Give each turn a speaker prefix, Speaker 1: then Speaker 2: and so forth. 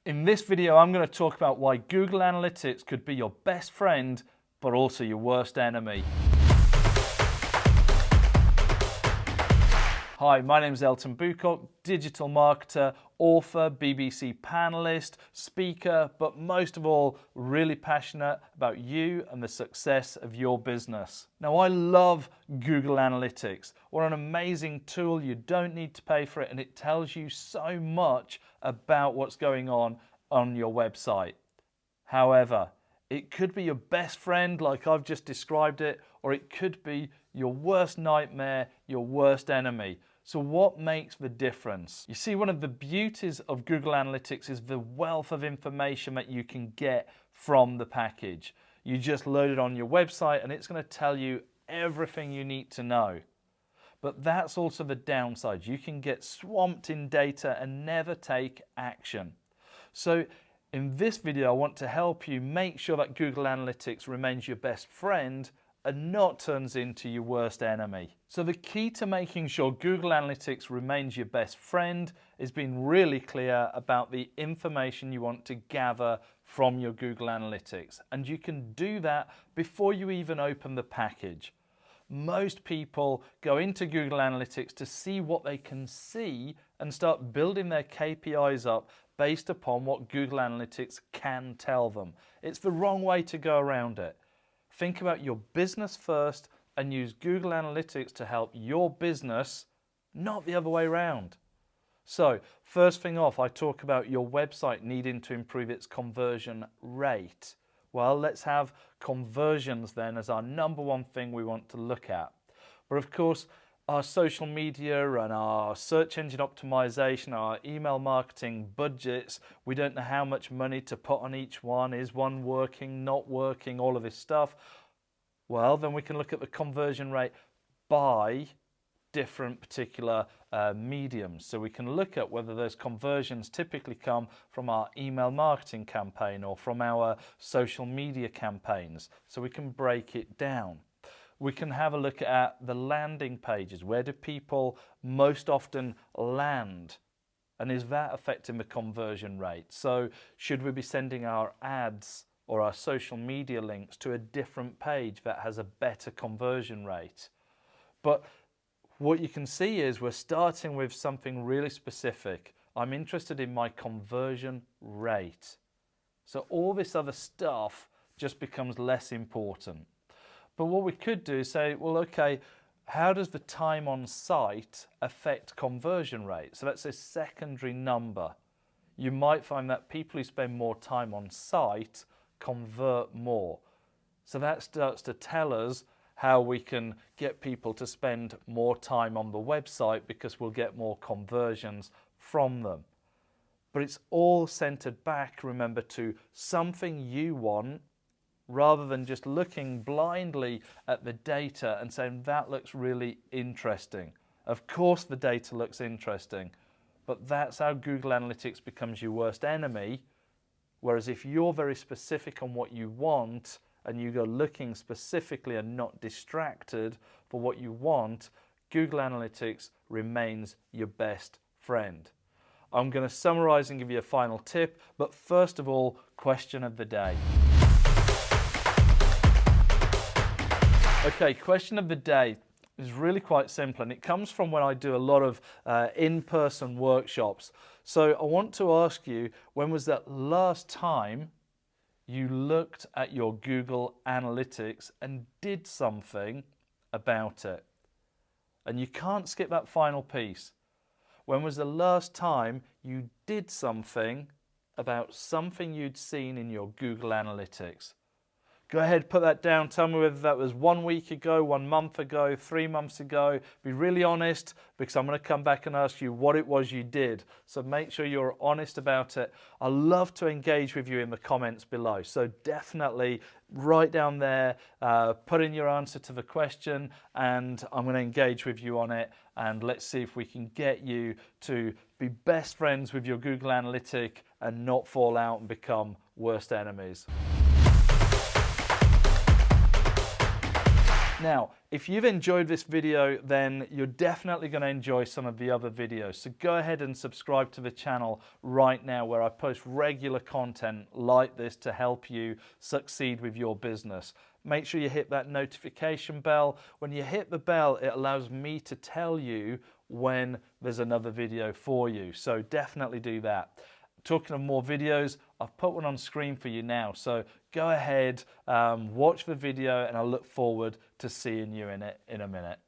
Speaker 1: In this video, I'm going to talk about why Google Analytics could be your best friend, but also your worst enemy. Hi, my name is Elton Bucock, digital marketer, author, BBC panelist, speaker, but most of all, really passionate about you and the success of your business. Now, I love Google Analytics. What an amazing tool. You don't need to pay for it, and it tells you so much about what's going on your website. However, it could be your best friend like I've just described it, or it could be your worst nightmare, your worst enemy. So what makes the difference? You see, one of the beauties of Google Analytics is the wealth of information that you can get from the package. You just load it on your website and it's going to tell you everything you need to know. But that's also the downside. You can get swamped in data and never take action. So in this video, I want to help you make sure that Google Analytics remains your best friend and not turns into your worst enemy. So the key to making sure Google Analytics remains your best friend is being really clear about the information you want to gather from your Google Analytics. And you can do that before you even open the package. Most people go into Google Analytics to see what they can see and start building their KPIs up based upon what Google Analytics can tell them. It's the wrong way to go around it. Think about your business first and use Google Analytics to help your business, not the other way around. So, first thing off, I talk about your website needing to improve its conversion rate. Well, let's have conversions then as our number one thing we want to look at. But of course, our social media and our search engine optimization, our email marketing budgets, we don't know how much money to put on each one. Is one working, not working, all of this stuff? Well, then we can look at the conversion rate by different particular mediums. So we can look at whether those conversions typically come from our email marketing campaign or from our social media campaigns. So we can break it down. We can have a look at the landing pages. Where do people most often land? And is that affecting the conversion rate? So should we be sending our ads or our social media links to a different page that has a better conversion rate? But what you can see is we're starting with something really specific. I'm interested in my conversion rate. So all this other stuff just becomes less important. But what we could do is say, well, okay, how does the time on site affect conversion rate? So that's a secondary number. You might find that people who spend more time on site convert more. So that starts to tell us how we can get people to spend more time on the website because we'll get more conversions from them. But it's all centered back, remember, to something you want, rather than just looking blindly at the data and saying that looks really interesting. Of course the data looks interesting, but that's how Google Analytics becomes your worst enemy. Whereas if you're very specific on what you want and you go looking specifically and not distracted for what you want, Google Analytics remains your best friend. I'm going to summarize and give you a final tip, but first of all, question of the day. Okay, question of the day is really quite simple, and it comes from when I do a lot of in-person workshops. So I want to ask you, when was that last time you looked at your Google Analytics and did something about it? And you can't skip that final piece. When was the last time you did something about something you'd seen in your Google Analytics? Go ahead, put that down. Tell me whether that was 1 week ago, 1 month ago, 3 months ago. Be really honest, because I'm going to come back and ask you what it was you did. So make sure you're honest about it. I love to engage with you in the comments below. So definitely write down there, put in your answer to the question, and I'm going to engage with you on it. And let's see if we can get you to be best friends with your Google Analytics and not fall out and become worst enemies. Now, if you've enjoyed this video, then you're definitely going to enjoy some of the other videos. So go ahead and subscribe to the channel right now, where I post regular content like this to help you succeed with your business. Make sure you hit that notification bell. When you hit the bell, it allows me to tell you when there's another video for you. So definitely do that. Talking of more videos, I've put one on screen for you now. So go ahead, watch the video, and I look forward to seeing you in it in a minute.